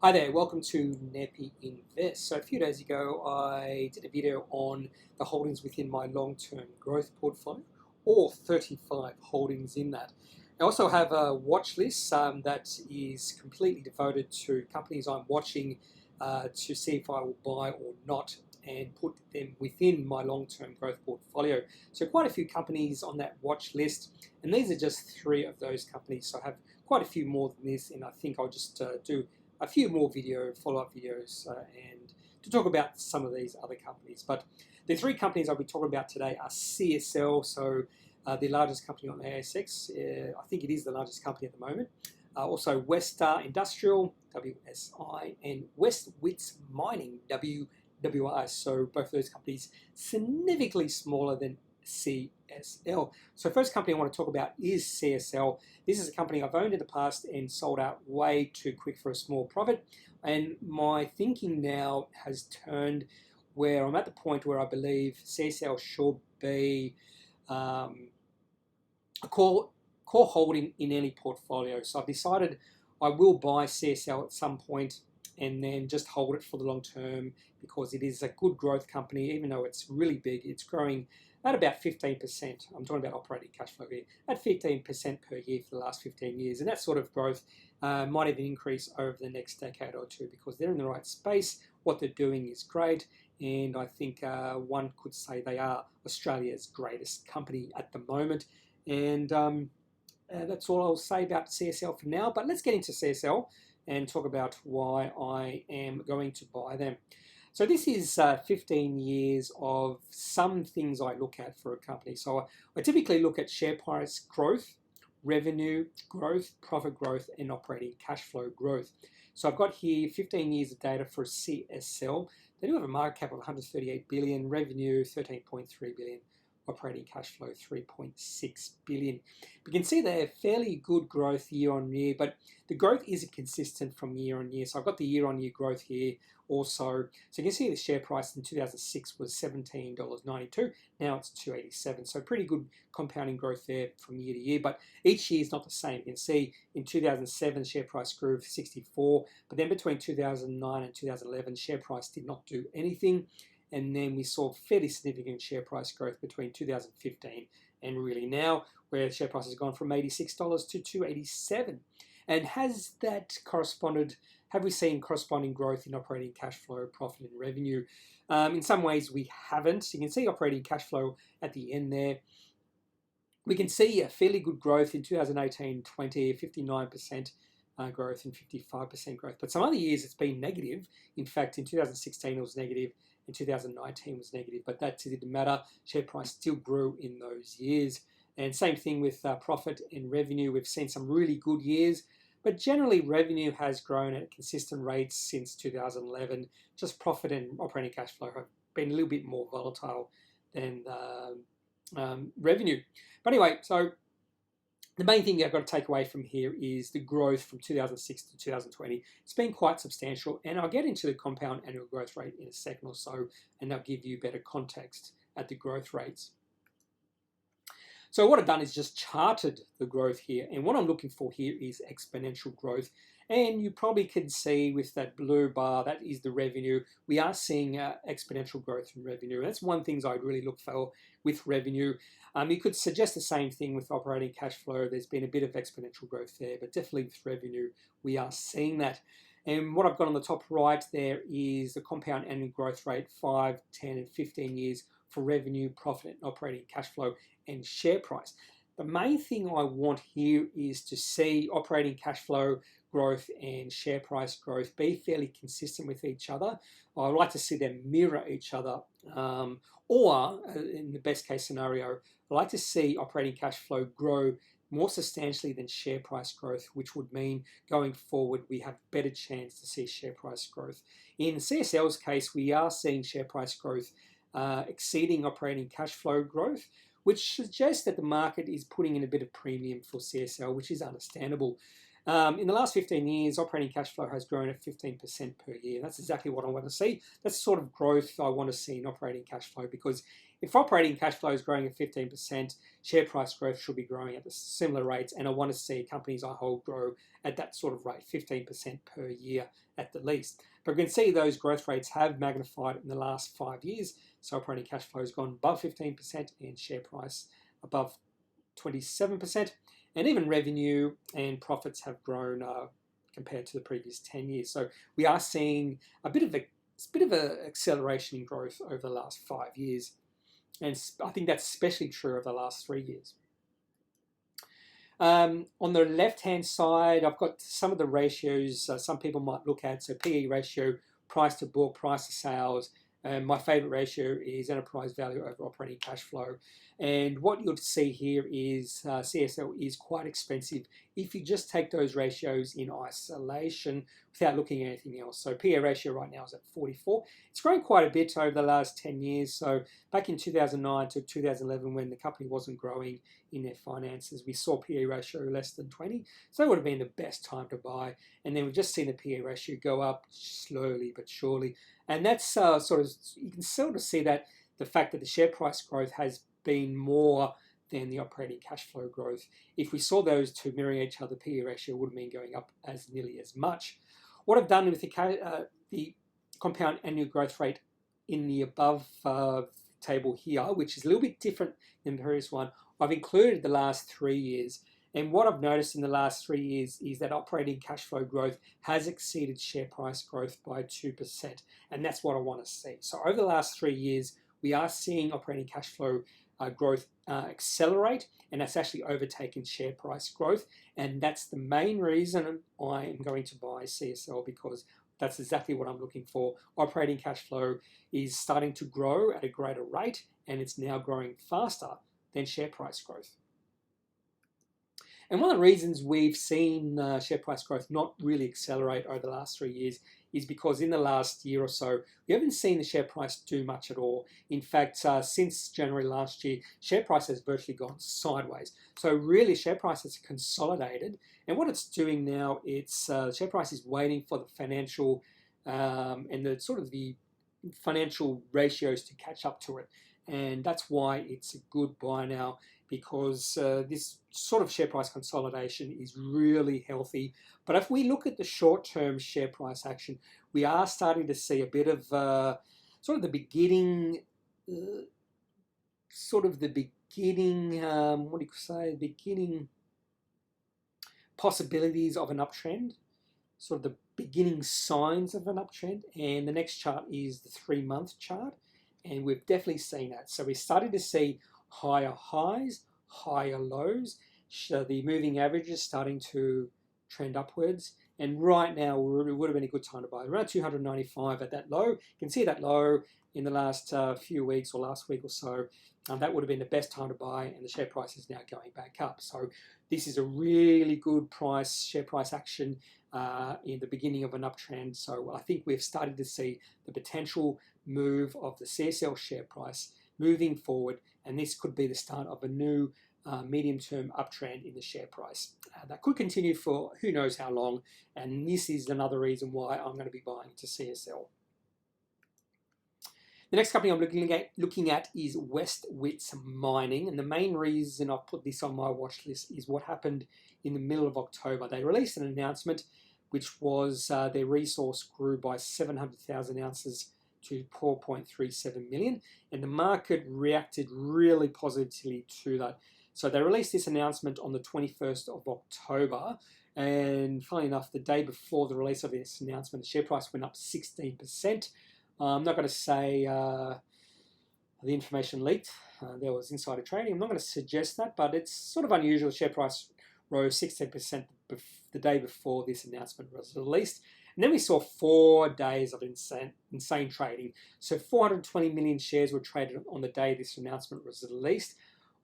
Hi there, welcome to Nepi Invest. So a few days ago, I did a video on the holdings within my long-term growth portfolio, or 35 holdings in that. I also have a watch list that is completely devoted to companies I'm watching to see if I will buy or not and put them within my long-term growth portfolio. So quite a few companies on that watch list, and these are just three of those companies. So I have quite a few more than this, and I think I'll just do a few more follow-up videos and to talk about some of these other companies. But the three companies I'll be talking about today are CSL, so the largest company on the ASX. I think it is the largest company at the moment. Also Weststar Industrial, WSI, and Wits Mining, WWI. So both of those companies significantly smaller than CSL. So first company I want to talk about is CSL. This is a company I've owned in the past and sold out way too quick for a small profit. And my thinking now has turned where I'm at the point where I believe CSL should be a core holding in any portfolio. So I've decided I will buy CSL at some point and then just hold it for the long term because it is a good growth company, even though it's really big. It's growing at about 15%. I'm talking about operating cash flow here, at 15% per year for the last 15 years. And that sort of growth might even increase over the next decade or two because they're in the right space. What they're doing is great. And I think one could say they are Australia's greatest company at the moment. And that's all I'll say about CSL for now. But let's get into CSL and talk about why I am going to buy them. So this is 15 years of some things I look at for a company. So I typically look at share price growth, revenue growth, profit growth, and operating cash flow growth. So I've got here 15 years of data for CSL. They do have a market cap of 138 billion, revenue 13.3 billion, operating cash flow 3.6 billion. We can see they have fairly good growth year on year, but the growth isn't consistent from year on year. So I've got the year on year growth here also. So you can see the share price in 2006 was $17.92. Now it's $2.87. So pretty good compounding growth there from year to year, but each year is not the same. You can see in 2007, share price grew 64, but then between 2009 and 2011, share price did not do anything. And then we saw fairly significant share price growth between 2015 and really now, where the share price has gone from $86 to $287. And has that corresponded, have we seen corresponding growth in operating cash flow, profit, and revenue? In some ways, we haven't. You can see operating cash flow at the end there. We can see a fairly good growth in 2018-20, 59% growth and 55% growth. But some other years it's been negative. In fact, in 2016 it was negative. In 2019 was negative, but that didn't matter. Share price still grew in those years. And same thing with profit and revenue. We've seen some really good years, but generally revenue has grown at consistent rates since 2011. Just profit and operating cash flow have been a little bit more volatile than revenue. But anyway, so the main thing I've got to take away from here is the growth from 2006 to 2020. It's been quite substantial, and I'll get into the compound annual growth rate in a second or so, and that'll give you better context at the growth rates. So what I've done is just charted the growth here, and what I'm looking for here is exponential growth. And you probably can see with that blue bar, that is the revenue. We are seeing exponential growth in revenue. That's one thing I'd really look for with revenue. You could suggest the same thing with operating cash flow. There's been a bit of exponential growth there, but definitely with revenue, we are seeing that. And what I've got on the top right there is the compound annual growth rate, 5, 10, and 15 years for revenue, profit, and operating cash flow and share price. The main thing I want here is to see operating cash flow growth and share price growth be fairly consistent with each other. I'd like to see them mirror each other, or in the best case scenario, I'd like to see operating cash flow grow more substantially than share price growth, which would mean going forward we have better chance to see share price growth. In CSL's case, we are seeing share price growth exceeding operating cash flow growth, which suggests that the market is putting in a bit of premium for CSL, which is understandable. In the last 15 years, operating cash flow has grown at 15% per year. That's exactly what I want to see. That's the sort of growth I want to see in operating cash flow, because if operating cash flow is growing at 15%, share price growth should be growing at similar rates, and I want to see companies I hold grow at that sort of rate, 15% per year at the least. But we can see those growth rates have magnified in the last 5 years. So operating cash flow has gone above 15% and share price above 27%. And even revenue and profits have grown compared to the previous 10 years. So we are seeing a bit of a acceleration in growth over the last 5 years. And I think that's especially true over the last 3 years. On the left-hand side, I've got some of the ratios some people might look at. So PE ratio, price to book, price to sales. My favorite ratio is enterprise value over operating cash flow. And what you'll see here is CSL is quite expensive if you just take those ratios in isolation without looking at anything else. So PE ratio right now is at 44. It's grown quite a bit over the last 10 years. So back in 2009 to 2011, when the company wasn't growing in their finances, we saw PE ratio less than 20. So that would have been the best time to buy. And then we've just seen the PE ratio go up slowly but surely. And that's sort of, you can sort of see that the fact that the share price growth has been more than the operating cash flow growth. If we saw those two mirroring each other, PE ratio would have been going up as nearly as much. What I've done with the compound annual growth rate in the above table here, which is a little bit different than the previous one, I've included the last 3 years. And what I've noticed in the last 3 years is that operating cash flow growth has exceeded share price growth by 2%. And that's what I want to see. So over the last 3 years, we are seeing operating cash flow growth accelerate, and that's actually overtaken share price growth. And that's the main reason I am going to buy CSL, because that's exactly what I'm looking for. Operating cash flow is starting to grow at a greater rate, and it's now growing faster than share price growth. And one of the reasons we've seen share price growth not really accelerate over the last 3 years is because in the last year or so, we haven't seen the share price do much at all. In fact, since January last year, share price has virtually gone sideways. So really, share price has consolidated. And what it's doing now, it's share price is waiting for the financial and the sort of the financial ratios to catch up to it. And that's why it's a good buy now, because this sort of share price consolidation is really healthy. But if we look at the short-term share price action, we are starting to see a bit of sort of the beginning, beginning possibilities of an uptrend, sort of the beginning signs of an uptrend. And the next chart is the 3-month chart. And we've definitely seen that. So we're starting to see higher highs, higher lows. The moving average is starting to trend upwards. And right now, it would have been a good time to buy. Around 295 at that low. You can see that low in the last few weeks or last week or so. That would have been the best time to buy, and the share price is now going back up. So this is a really good share price action in the beginning of an uptrend. So I think we've started to see the potential move of the CSL share price moving forward, and this could be the start of a new medium-term uptrend in the share price. That could continue for who knows how long, and this is another reason why I'm going to be buying into CSL. The next company I'm looking at is Wits Mining, and the main reason I've put this on my watch list is what happened in the middle of October. They released an announcement which was their resource grew by 700,000 ounces to 4.37 million, and the market reacted really positively to that. So they released this announcement on the 21st of October, and funnily enough, the day before the release of this announcement, the share price went up 16%. I'm not going to say the information leaked. There was insider trading. I'm not going to suggest that, but it's sort of unusual. The share price rose 16% the day before this announcement was released. And then we saw 4 days of insane trading. So 420 million shares were traded on the day this announcement was released.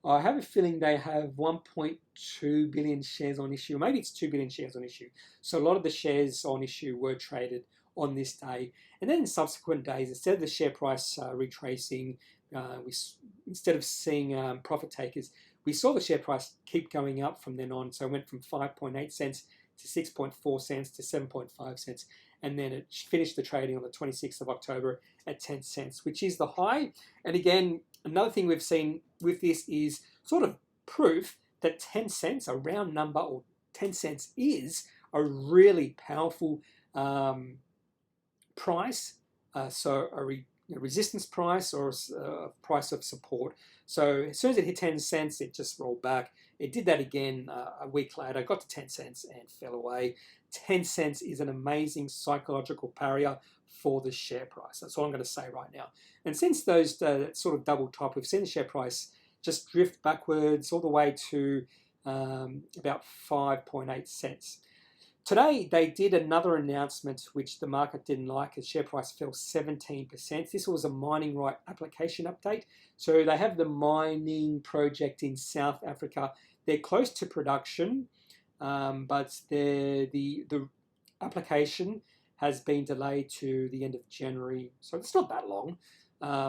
I have a feeling they have 1.2 billion shares on issue. Maybe it's 2 billion shares on issue. So a lot of the shares on issue were traded on this day. And then in subsequent days, instead of the share price retracing, instead of seeing profit takers, we saw the share price keep going up from then on. So it went from 5.8 cents to 6.4 cents to 7.5 cents. And then it finished the trading on the 26th of October at 10 cents, which is the high. And again, another thing we've seen with this is sort of proof that 10 cents, a round number, or 10 cents is a really powerful price. So a resistance price or a price of support. So as soon as it hit 10 cents, it just rolled back. It did that again a week later, got to 10 cents and fell away. 10 cents is an amazing psychological barrier for the share price. That's all I'm going to say right now. And since those sort of double top, we've seen the share price just drift backwards all the way to about 5.8 cents. Today, they did another announcement which the market didn't like. The share price fell 17%. This was a mining right application update. So they have the mining project in South Africa. They're close to production, but the application has been delayed to the end of January. So it's not that long.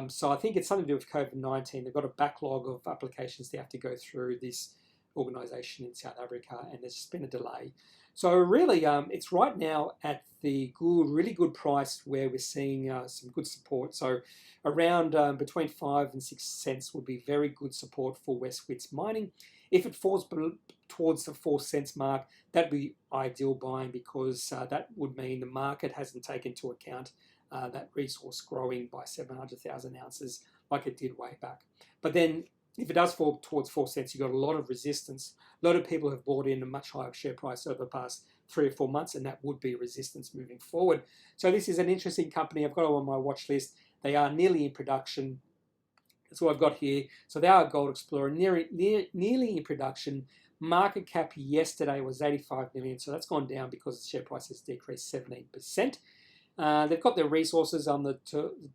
So I think it's something to do with COVID-19. They've got a backlog of applications they have to go through this organization in South Africa, and there's just been a delay. So really, it's right now at the really good price where we're seeing some good support. So around between 5 and 6 cents would be very good support for Wits mining. If it falls towards the 4 cents mark, that'd be ideal buying, because that would mean the market hasn't taken into account that resource growing by 700,000 ounces like it did way back. But then if it does fall towards 4 cents, you've got a lot of resistance. A lot of people have bought in a much higher share price over the past 3 or 4 months, and that would be resistance moving forward. So this is an interesting company. I've got it on my watch list. They are nearly in production. That's what I've got here. So they are a gold explorer, nearly in production. Market cap yesterday was 85 million, so that's gone down because the share price has decreased 17%. They've got their resources on the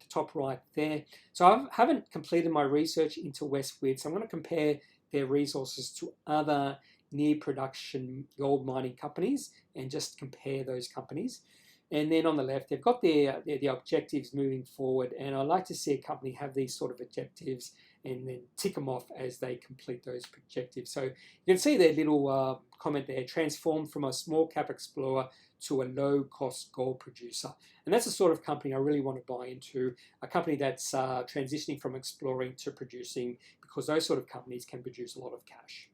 top right there. So I haven't completed my research into Wits. I'm going to compare their resources to other near production gold mining companies and just compare those companies. And then on the left, they've got their objectives moving forward. And I like to see a company have these sort of objectives and then tick them off as they complete those objectives. So you can see their little comment there: transformed from a small cap explorer to a low-cost gold producer. And that's the sort of company I really want to buy into, a company that's transitioning from exploring to producing, because those sort of companies can produce a lot of cash.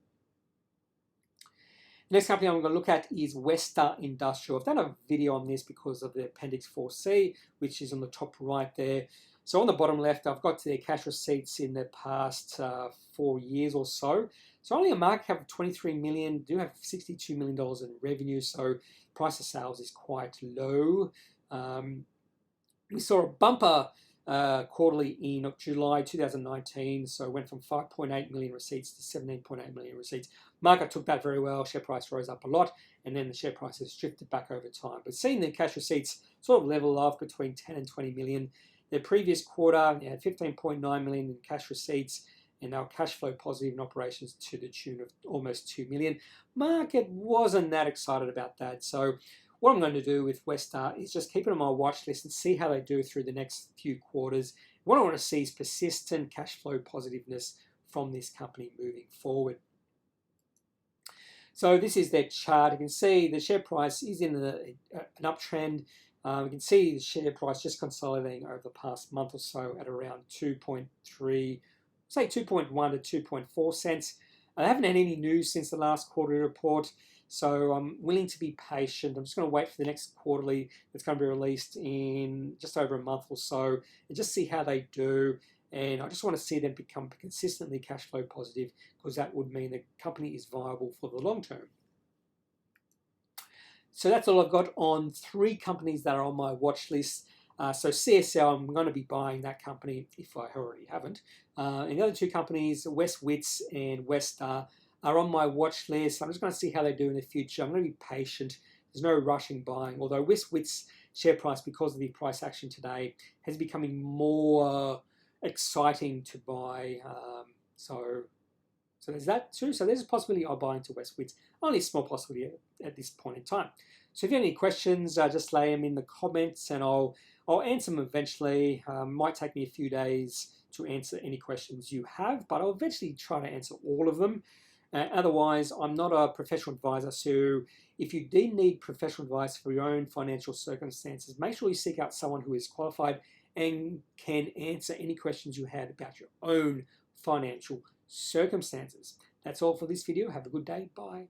The next company I'm going to look at is Weststar Industrial. I've done a video on this because of the Appendix 4C, which is on the top right there. So on the bottom left, I've got their cash receipts in the past 4 years or so. So only a market cap of 23 million, do have $62 million in revenue, so price of sales is quite low. We saw a bumper quarterly in July 2019, so it went from 5.8 million receipts to 17.8 million receipts. Market took that very well, share price rose up a lot, and then the share price has drifted back over time. But seeing the cash receipts sort of level off between 10 and 20 million. Their previous quarter, they had 15.9 million in cash receipts, and they were cash flow positive in operations to the tune of almost 2 million. Market wasn't that excited about that. So what I'm going to do with Weststar is just keep it on my watch list and see how they do through the next few quarters. What I want to see is persistent cash flow positiveness from this company moving forward. So this is their chart. You can see the share price is in an uptrend. You can see the share price just consolidating over the past month or so at around 2.3, say 2.1 to 2.4 cents. I haven't had any news since the last quarterly report, so I'm willing to be patient. I'm just going to wait for the next quarterly that's going to be released in just over a month or so and just see how they do. And I just want to see them become consistently cash flow positive, because that would mean the company is viable for the long term. So that's all I've got on 3 companies that are on my watch list. So CSL, I'm going to be buying that company if I already haven't. And the other 2 companies, Wits and Weststar, are on my watch list. I'm just going to see how they do in the future. I'm going to be patient. There's no rushing buying. Although Wits share price, because of the price action today, has becoming more exciting to buy. So there's that too. So there's a possibility I'll buy into Wits. Only a small possibility at this point in time. So if you have any questions, just lay them in the comments and I'll answer them eventually. Might take me a few days to answer any questions you have, but I'll eventually try to answer all of them. Otherwise, I'm not a professional advisor, so if you do need professional advice for your own financial circumstances, make sure you seek out someone who is qualified and can answer any questions you had about your own financial circumstances. That's all for this video. Have a good day. Bye.